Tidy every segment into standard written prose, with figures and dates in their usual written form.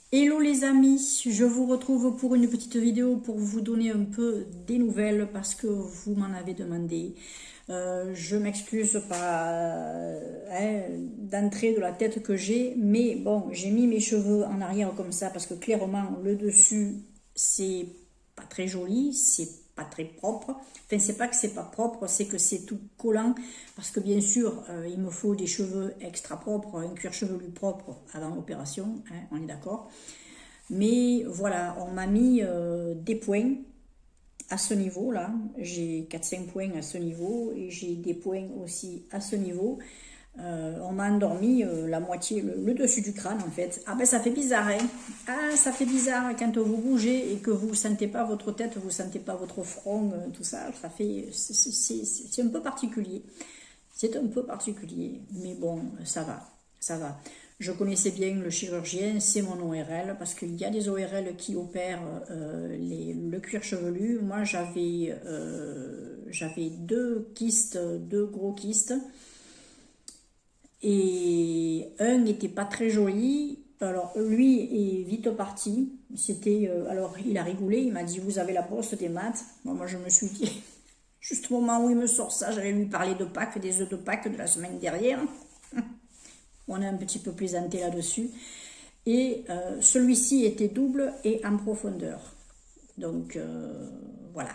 Hello les amis, je vous retrouve pour une petite vidéo pour vous donner un peu des nouvelles parce que vous m'en avez demandé. Je m'excuse pas d'entrée de la tête que j'ai, mais bon, j'ai mis mes cheveux en arrière comme ça parce que clairement le dessus c'est pas très joli, c'est pas très propre. Enfin, c'est pas que c'est pas propre, c'est que c'est tout collant parce que bien sûr, il me faut des cheveux extra propres, un cuir chevelu propre avant l'opération, hein, on est d'accord. Mais voilà, on m'a mis des points à ce niveau-là. J'ai 4-5 points à ce niveau et j'ai des points aussi à ce niveau. On m'a endormi la moitié, le dessus du crâne en fait. Ah ben ça fait bizarre, hein. Ah, ça fait bizarre quand vous bougez et que vous ne sentez pas votre tête, vous ne sentez pas votre front, tout ça. Ça fait, c'est un peu particulier. C'est un peu particulier, mais bon, ça va, ça va. Je connaissais bien le chirurgien, c'est mon ORL, parce qu'il y a des ORL qui opèrent le cuir chevelu. Moi, j'avais deux kystes, deux gros kystes, et un n'était pas très joli. Alors, lui est vite parti. Alors, il a rigolé, il m'a dit, vous avez la brosse des maths. Moi, je me suis dit, juste au moment où il me sort ça, j'allais lui parler de Pâques, des œufs de Pâques de la semaine dernière. On a un petit peu plaisanté là-dessus. Et celui-ci était double et en profondeur. Donc voilà.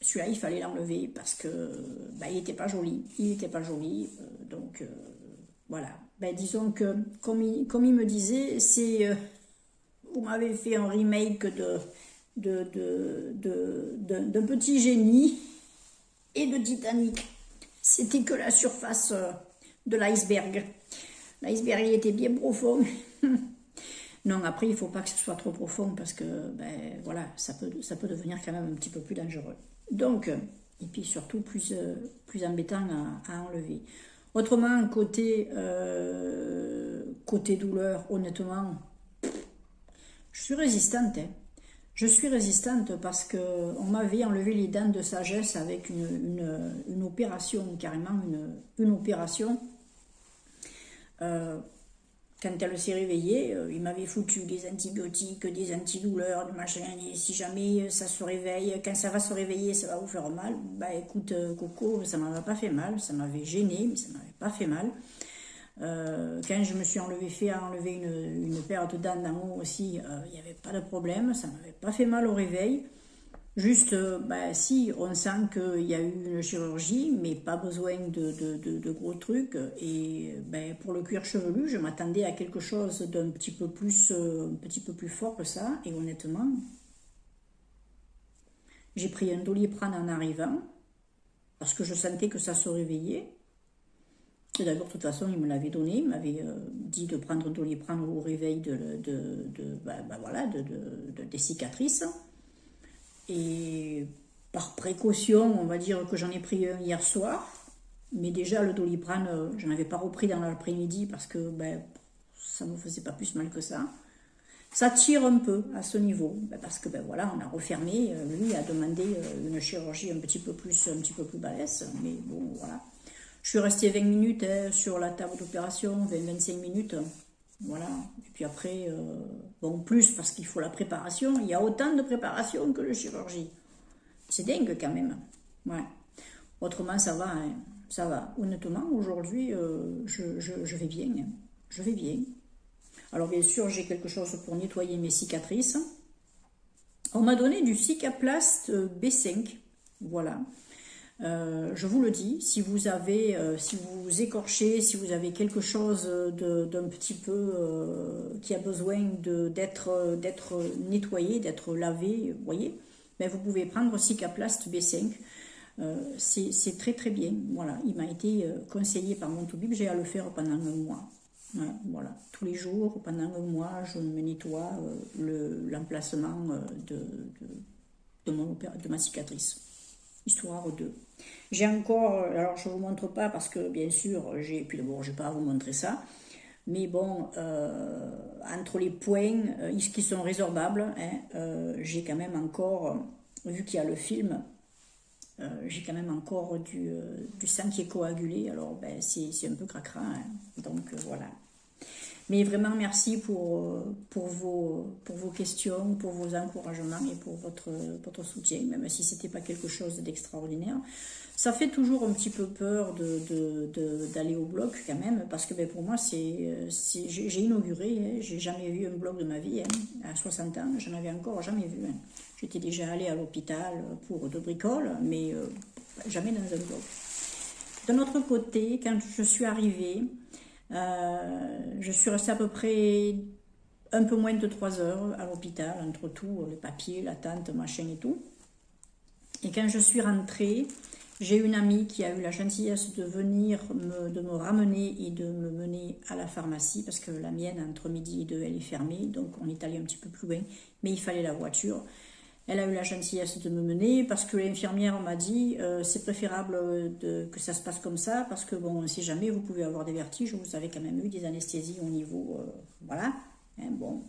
Celui-là, il fallait l'enlever parce que il n'était pas joli. Il n'était pas joli. Donc voilà. Disons que, comme il me disait, vous m'avez fait un remake d'un petit génie et de Titanic. C'était que la surface de l'iceberg. L'iceberg il était bien profond. Non, après, il ne faut pas que ce soit trop profond parce que, voilà, ça peut devenir quand même un petit peu plus dangereux. Donc, et puis surtout plus embêtant à enlever. Autrement, côté douleur, honnêtement, je suis résistante. Hein. Je suis résistante parce que on m'avait enlevé les dents de sagesse avec une opération, carrément une opération. Euh, Quand elle s'est réveillée, il m'avait foutu des antibiotiques, des antidouleurs, du machin. Et si jamais ça se réveille, quand ça va se réveiller, ça va vous faire mal. Bah écoute, Coco, ça m'avait pas fait mal. Ça m'avait gêné, mais ça m'avait pas fait mal. Quand je me suis fait enlever une paire de dents d'en haut aussi, il n'y avait pas de problème. Ça m'avait pas fait mal au réveil. Juste, si, on sent qu'il y a eu une chirurgie, mais pas besoin de gros trucs. Et pour le cuir chevelu, je m'attendais à quelque chose d'un un petit peu plus fort que ça. Et honnêtement, j'ai pris un Doliprane en arrivant, parce que je sentais que ça se réveillait. Et d'abord, de toute façon, il me l'avait donné, il m'avait dit de prendre un Doliprane au réveil des cicatrices. Et par précaution, on va dire que j'en ai pris un hier soir. Mais déjà, le Doliprane, je n'en avais pas repris dans l'après-midi parce que ça ne me faisait pas plus mal que ça. Ça tire un peu à ce niveau, parce que voilà, on a refermé. Lui a demandé une chirurgie un petit peu plus balèze. Mais bon, voilà. Je suis restée 20 minutes sur la table d'opération, 20-25 minutes. Voilà. Et puis après, plus parce qu'il faut la préparation. Il y a autant de préparation que de chirurgie. C'est dingue quand même. Ouais. Autrement, ça va. Hein. Ça va. Honnêtement, aujourd'hui, je vais bien. Hein. Je vais bien. Alors bien sûr, j'ai quelque chose pour nettoyer mes cicatrices. On m'a donné du Cicaplast B5. Voilà. Je vous le dis, si vous vous écorchez, si vous avez quelque chose d'un petit peu qui a besoin d'être nettoyé, d'être lavé, vous voyez, vous pouvez prendre Cicaplast B5. C'est très très bien. Voilà, il m'a été conseillé par mon toubib, j'ai à le faire pendant un mois. Ouais, voilà, tous les jours, pendant un mois, je me nettoie l'emplacement de ma cicatrice. Histoire de... J'ai encore, alors je ne vous montre pas parce que bien sûr, puis d'abord je ne vais pas vous montrer ça, mais bon, entre les points qui sont résorbables, hein, j'ai quand même encore, vu qu'il y a le film, j'ai quand même encore du sang qui est coagulé, alors c'est un peu cracra, hein, donc voilà. Mais vraiment, merci pour vos questions, pour vos encouragements et pour votre soutien, même si c'était pas quelque chose d'extraordinaire. Ça fait toujours un petit peu peur d'aller au blog quand même, parce que ben, pour moi, j'ai inauguré, hein, j'ai jamais vu un blog de ma vie, hein, à 60 ans, j'en avais encore jamais vu. Hein. J'étais déjà allée à l'hôpital pour de bricoles, mais jamais dans un blog. D'un autre côté, quand je suis arrivée, je suis restée à peu près un peu moins de 3 heures à l'hôpital, entre tout, les papiers, l'attente, machin et tout. Et quand je suis rentrée, j'ai une amie qui a eu la gentillesse de venir de me ramener et de me mener à la pharmacie, parce que la mienne, entre midi et 2, elle est fermée, donc on est allé un petit peu plus loin, mais il fallait la voiture. Elle a eu la gentillesse de me mener, parce que l'infirmière m'a dit c'est préférable que ça se passe comme ça, parce que bon, on ne sait jamais, vous pouvez avoir des vertiges, vous avez quand même eu des anesthésies au niveau, voilà, hein, bon,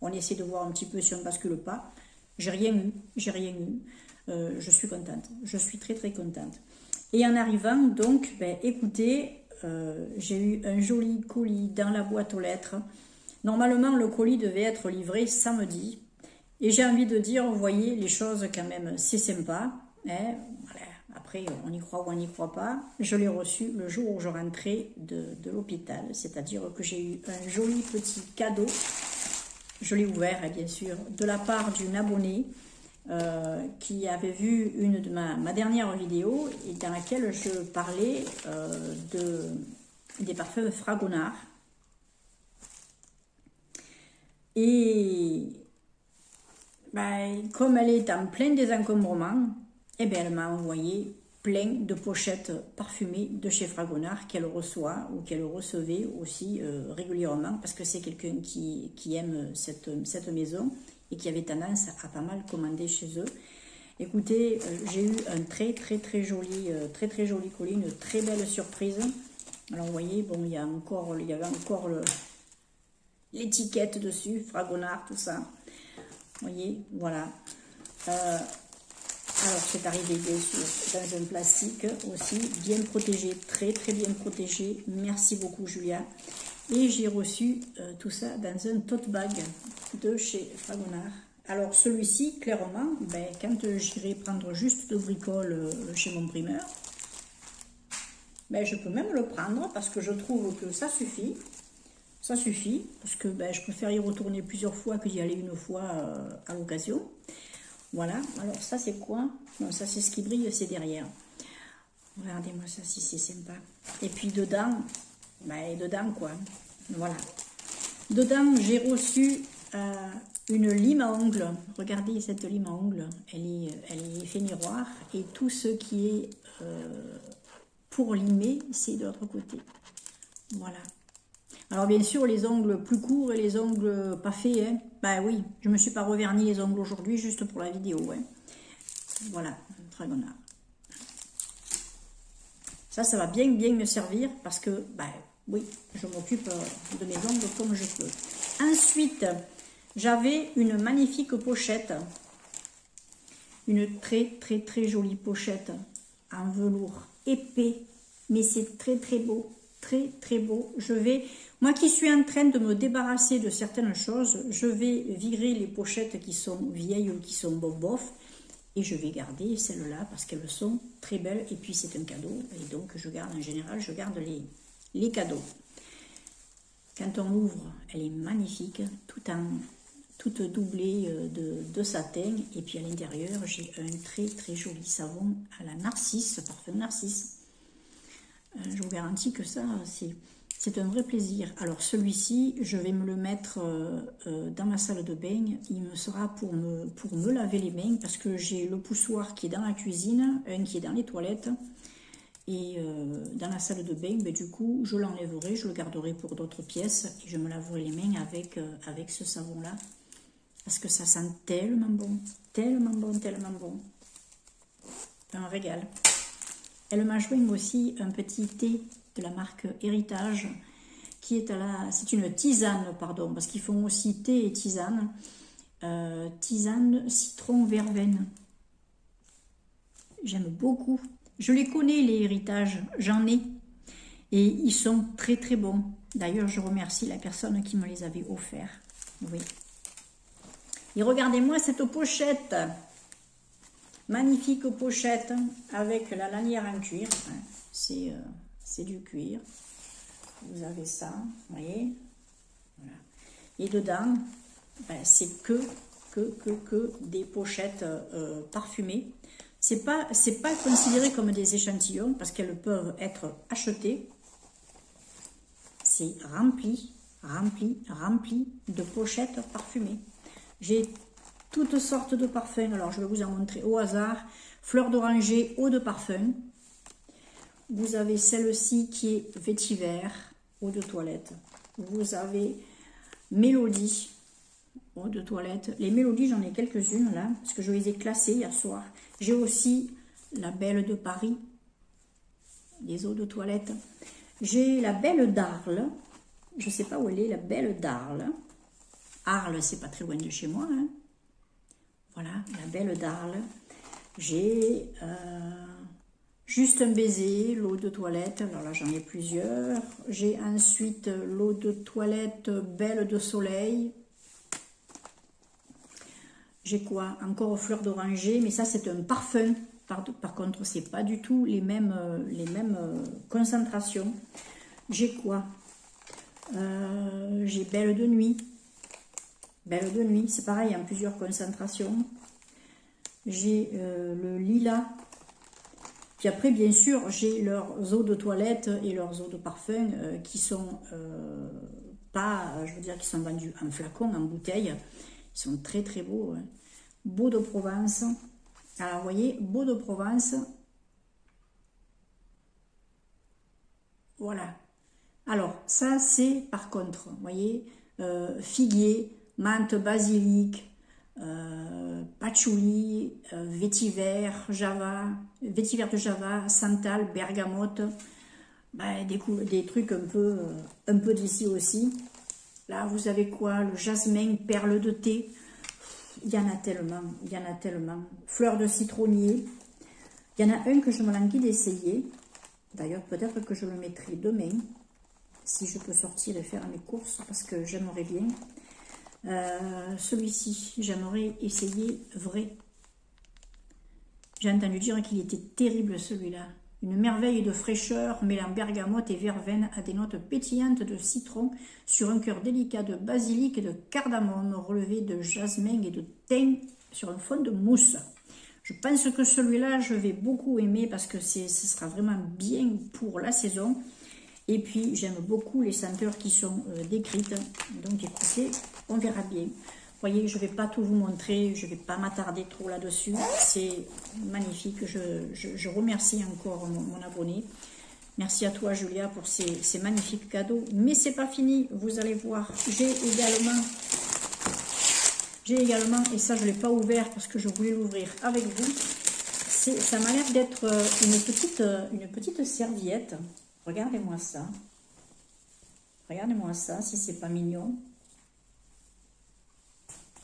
on essaie de voir un petit peu si on ne bascule pas. J'ai rien eu. Je suis contente. Je suis très très contente. Et en arrivant, donc, ben, écoutez, j'ai eu un joli colis dans la boîte aux lettres. Normalement, le colis devait être livré samedi. Et j'ai envie de dire, vous voyez, les choses quand même, c'est sympa. Hein, voilà. Après, on y croit ou on n'y croit pas. Je l'ai reçu le jour où je rentrais de l'hôpital. C'est-à-dire que j'ai eu un joli petit cadeau. Je l'ai ouvert, bien sûr, de la part d'une abonnée qui avait vu une de ma dernière vidéo et dans laquelle je parlais des parfums Fragonard. Et ben, comme elle est en plein désencombrement, eh ben, elle m'a envoyé plein de pochettes parfumées de chez Fragonard qu'elle reçoit ou qu'elle recevait aussi régulièrement, parce que c'est quelqu'un qui aime cette maison et qui avait tendance à pas mal commander chez eux. Écoutez, j'ai eu un très joli colis, une très belle surprise. Alors vous voyez, bon, il y avait encore l'étiquette dessus, Fragonard, tout ça. Vous voyez, voilà. Alors, c'est arrivé, bien sûr, dans un plastique aussi, bien protégé, très bien protégé. Merci beaucoup, Julia. Et j'ai reçu tout ça dans un tote bag de chez Fragonard. Alors, celui-ci, clairement, ben, quand j'irai prendre juste de bricole chez mon primeur, ben, je peux même le prendre parce que je trouve que ça suffit. Ça suffit, parce que ben, je préfère y retourner plusieurs fois que d'y aller une fois à l'occasion. Voilà, alors ça c'est quoi? Non, ça c'est ce qui brille, c'est derrière. Regardez-moi ça, si c'est sympa. Et puis dedans, ben dedans quoi, voilà. Dedans, j'ai reçu une lime à ongles. Regardez cette lime à ongles, elle est effet miroir. Et tout ce qui est pour limer, c'est de l'autre côté. Voilà. Alors bien sûr, les ongles plus courts et les ongles pas faits, hein. Bah oui, je me suis pas reverni les ongles aujourd'hui, juste pour la vidéo, hein. Voilà, Fragonard. Ça va bien me servir parce que, bah oui, je m'occupe de mes ongles comme je peux. Ensuite, j'avais une magnifique pochette. Une très jolie pochette en velours épais, mais c'est très beau. Très beau. Moi qui suis en train de me débarrasser de certaines choses, je vais virer les pochettes qui sont vieilles ou qui sont bof, et je vais garder celles-là parce qu'elles sont très belles, et puis c'est un cadeau, et donc en général, je garde les cadeaux. Quand on l'ouvre, elle est magnifique, toute doublée de satin, et puis à l'intérieur, j'ai un très joli savon à la narcisse, parfum narcisse. Je vous garantis que ça, c'est un vrai plaisir. Alors celui-ci, je vais me le mettre dans ma salle de bain. Il me sera pour me laver les mains, parce que j'ai le poussoir qui est dans la cuisine, un qui est dans les toilettes. Et dans la salle de bain, ben, du coup, je l'enlèverai, je le garderai pour d'autres pièces. Et je me laverai les mains avec ce savon-là. Parce que ça sent tellement bon. Un régal. Elle m'a joint aussi un petit thé de la marque Héritage, qui est c'est une tisane, pardon, parce qu'ils font aussi thé et tisane. Tisane citron verveine. J'aime beaucoup. Je les connais, les Héritages, j'en ai. Et ils sont très bons. D'ailleurs, je remercie la personne qui me les avait offerts. Oui. Et regardez-moi cette pochette. Magnifique pochette avec la lanière en cuir. C'est du cuir. Vous avez ça, vous voyez. Voilà. Et dedans, ben, c'est que des pochettes parfumées. C'est pas considéré comme des échantillons parce qu'elles peuvent être achetées. C'est rempli de pochettes parfumées. J'ai toutes sortes de parfums. Alors, je vais vous en montrer au hasard. Fleur d'oranger, eau de parfum. Vous avez celle-ci qui est vétiver, eau de toilette. Vous avez Mélodie, eau de toilette. Les mélodies, j'en ai quelques-unes là, parce que je les ai classées hier soir. J'ai aussi la Belle de Paris, les eaux de toilette. J'ai la Belle d'Arles. Je ne sais pas où elle est, la Belle d'Arles. Arles, c'est pas très loin de chez moi. Hein. Voilà, la Belle d'Arles. J'ai Juste un baiser, l'eau de toilette. Alors là, j'en ai plusieurs. J'ai ensuite l'eau de toilette Belle de Soleil. J'ai quoi? Encore fleurs d'oranger, mais ça, c'est un parfum. Par contre, c'est pas du tout les mêmes concentrations. J'ai quoi? J'ai Belle de Nuit. Belle de Nuit, c'est pareil, en plusieurs concentrations. J'ai le lilas. Puis après, bien sûr, j'ai leurs eaux de toilette et leurs eaux de parfum qui sont pas, je veux dire, qui sont vendus en flacon, en bouteille. Ils sont très très beaux. Hein. Beau de Provence. Alors, vous voyez, Beau de Provence. Voilà. Alors, ça, c'est par contre, vous voyez, figuier, menthe, basilic, patchouli, vétiver, java, vétiver de Java, santal, bergamote, ben, des trucs un peu d'ici aussi. Là, vous avez quoi? Le jasmin, perle de thé. Il y en a tellement, il y en a tellement. Fleurs de citronnier. Il y en a un que je me languis d'essayer. D'ailleurs, peut-être que je le mettrai demain, si je peux sortir et faire mes courses, parce que j'aimerais bien. Celui-ci, j'aimerais essayer vrai. J'ai entendu dire qu'il était terrible celui-là. Une merveille de fraîcheur mêlant bergamote et verveine à des notes pétillantes de citron sur un cœur délicat de basilic et de cardamome relevé de jasmin et de thym sur un fond de mousse. Je pense que celui-là, je vais beaucoup aimer parce que ce sera vraiment bien pour la saison. Et puis, j'aime beaucoup les senteurs qui sont décrites. Donc, écoutez, on verra bien. Vous voyez, je ne vais pas tout vous montrer, je ne vais pas m'attarder trop là-dessus. C'est magnifique. Je remercie encore mon abonné. Merci à toi, Julia, pour ces magnifiques cadeaux. Mais ce n'est pas fini, vous allez voir. J'ai également, et ça, je ne l'ai pas ouvert parce que je voulais l'ouvrir avec vous. Ça m'a l'air d'être une petite serviette. Regardez-moi ça. Regardez-moi ça, si c'est pas mignon.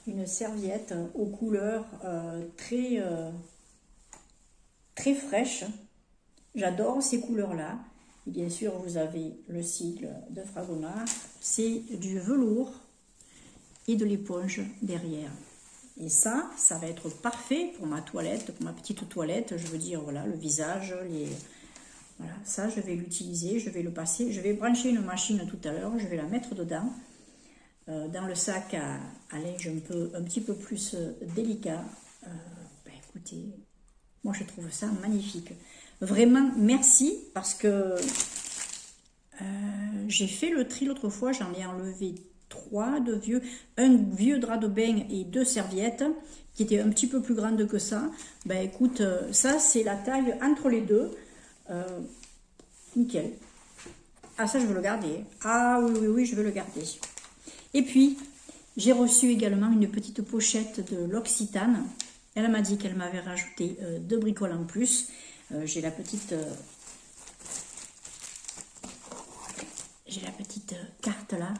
Une serviette aux couleurs très fraîches. J'adore ces couleurs-là. Et bien sûr, vous avez le sigle de Fragonard. C'est du velours et de l'éponge derrière. Et ça va être parfait pour ma toilette, pour ma petite toilette. Je veux dire, voilà, le visage, voilà, ça, je vais l'utiliser, je vais le passer. Je vais brancher une machine tout à l'heure, je vais la mettre dedans. Dans le sac à linge un petit peu plus délicat. Ben, écoutez, moi je trouve ça magnifique. Vraiment, merci, parce que j'ai fait le tri l'autre fois, j'en ai enlevé 3 de vieux, un vieux drap de bain et 2 serviettes qui étaient un petit peu plus grandes que ça. Ben écoute, ça c'est la taille entre les deux. Nickel. Ah, ça je veux le garder. Ah oui, je veux le garder. Et puis, j'ai reçu également une petite pochette de l'Occitane. Elle m'a dit qu'elle m'avait rajouté 2 bricoles en plus. J'ai la petite carte là.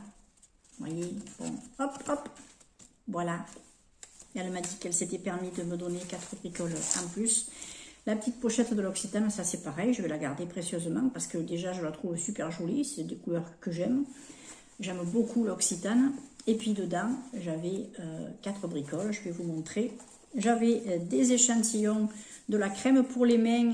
Vous voyez, bon, hop, voilà. Elle m'a dit qu'elle s'était permis de me donner 4 bricoles en plus. La petite pochette de l'Occitane, ça c'est pareil, je vais la garder précieusement parce que déjà je la trouve super jolie, c'est des couleurs que j'aime. J'aime beaucoup l'Occitane. Et puis dedans, j'avais 4 bricoles, je vais vous montrer. J'avais des échantillons de la crème pour les mains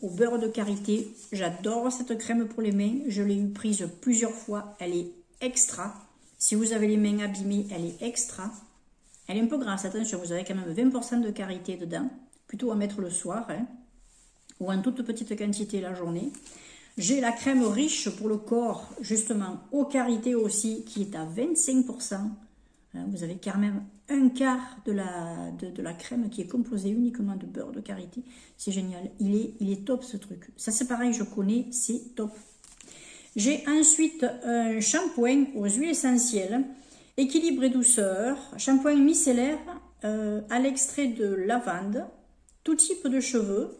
au beurre de karité. J'adore cette crème pour les mains, je l'ai eu prise plusieurs fois, elle est extra. Si vous avez les mains abîmées, elle est extra. Elle est un peu grasse, attention, vous avez quand même 20% de karité dedans. Plutôt à mettre le soir, hein, ou en toute petite quantité la journée. J'ai la crème riche pour le corps, justement, au karité aussi, qui est à 25%. Hein, vous avez quand même un quart de la crème qui est composée uniquement de beurre de karité. C'est génial, il est top ce truc. Ça c'est pareil, je connais, c'est top. J'ai ensuite un shampoing aux huiles essentielles, équilibre et douceur, shampoing micellaire à l'extrait de lavande, tout type de cheveux.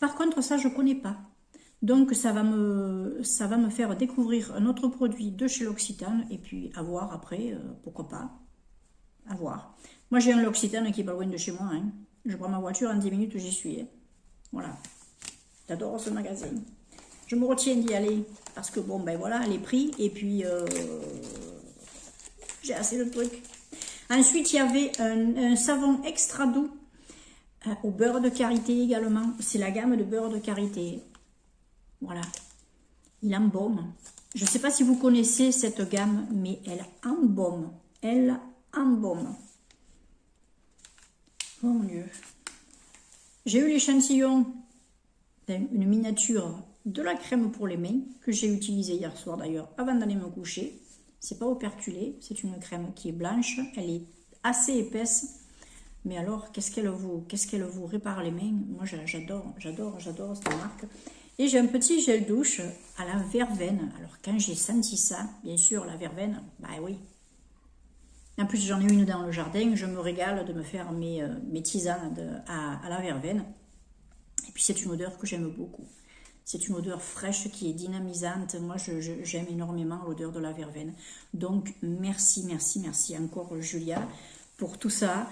Par contre, ça, je ne connais pas. Donc, ça va me faire découvrir un autre produit de chez l'Occitane. Et puis, à voir après, pourquoi pas. À voir. Moi, j'ai un l'Occitane qui est pas loin de chez moi. Hein. Je prends ma voiture, en 10 minutes, j'y suis. Hein. Voilà. J'adore ce magasin. Je me retiens d'y aller. Parce que, bon, ben voilà, les prix. Et puis, j'ai assez de trucs. Ensuite, il y avait un savon extra doux. Au beurre de karité également. C'est la gamme de beurre de karité. Voilà. Il embaume. Je ne sais pas si vous connaissez cette gamme, mais elle embaume. Elle embaume. Oh mon Dieu. J'ai eu l'échantillon, une miniature de la crème pour les mains, que j'ai utilisée hier soir d'ailleurs, avant d'aller me coucher. C'est pas operculé, c'est une crème qui est blanche. Elle est assez épaisse. Mais alors, qu'est-ce qu'elle vous répare les mains? Moi, j'adore cette marque. Et j'ai un petit gel douche à la verveine. Alors, quand j'ai senti ça, bien sûr, la verveine, bah oui. En plus, j'en ai une dans le jardin. Je me régale de me faire mes tisanes à la verveine. Et puis, c'est une odeur que j'aime beaucoup. C'est une odeur fraîche qui est dynamisante. Moi, j'aime énormément l'odeur de la verveine. Donc, merci encore, Julia, pour tout ça.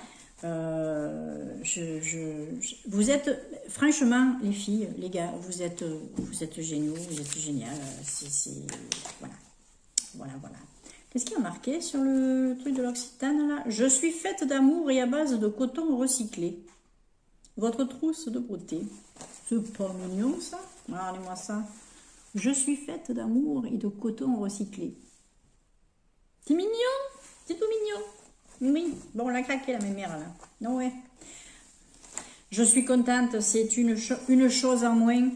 Vous êtes, franchement, les filles, les gars, vous êtes géniaux, vous êtes génial. Voilà. Qu'est-ce qu'il y a marqué sur le truc de l'Occitane là? Je suis faite d'amour et à base de coton recyclé. Votre trousse de beauté. C'est pas mignon ça? Regardez-moi ça. Je suis faite d'amour et de coton recyclé. C'est mignon, c'est tout mignon. Oui, bon, on l'a craqué la mémère là. Non, ouais. Je suis contente, c'est une chose en moins.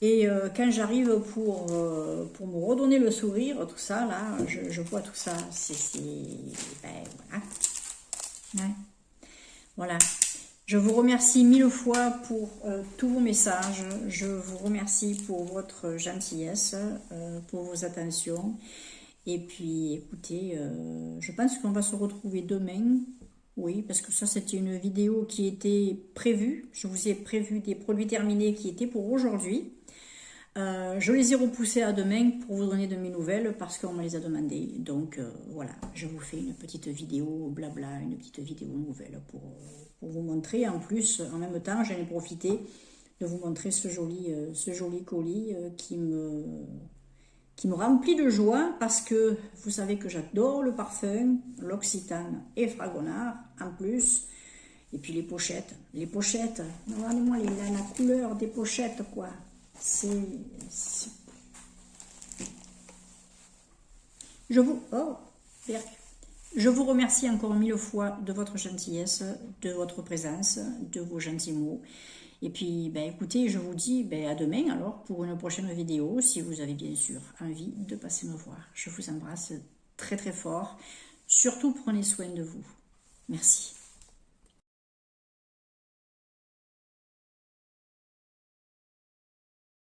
Et quand j'arrive pour me redonner le sourire, tout ça, là, je vois tout ça. Ben, voilà. Ouais. Voilà. Je vous remercie 1000 fois pour tous vos messages. Je vous remercie pour votre gentillesse, pour vos attentions. Et puis, écoutez, je pense qu'on va se retrouver demain. Oui, parce que ça, c'était une vidéo qui était prévue. Je vous ai prévu des produits terminés qui étaient pour aujourd'hui. Je les ai repoussés à demain pour vous donner de mes nouvelles parce qu'on me les a demandées. Donc, voilà, je vous fais une petite vidéo blabla, une petite vidéo nouvelle pour vous montrer. En plus, en même temps, j'en ai profité de vous montrer ce joli colis qui me remplit de joie parce que vous savez que j'adore le parfum, l'Occitane et Fragonard en plus. Et puis les pochettes, regardez-moi la couleur des pochettes quoi. Je vous remercie encore 1000 fois de votre gentillesse, de votre présence, de vos gentils mots. Et puis, ben, écoutez, je vous dis ben, à demain alors pour une prochaine vidéo, si vous avez bien sûr envie de passer me voir. Je vous embrasse très très fort. Surtout, prenez soin de vous. Merci.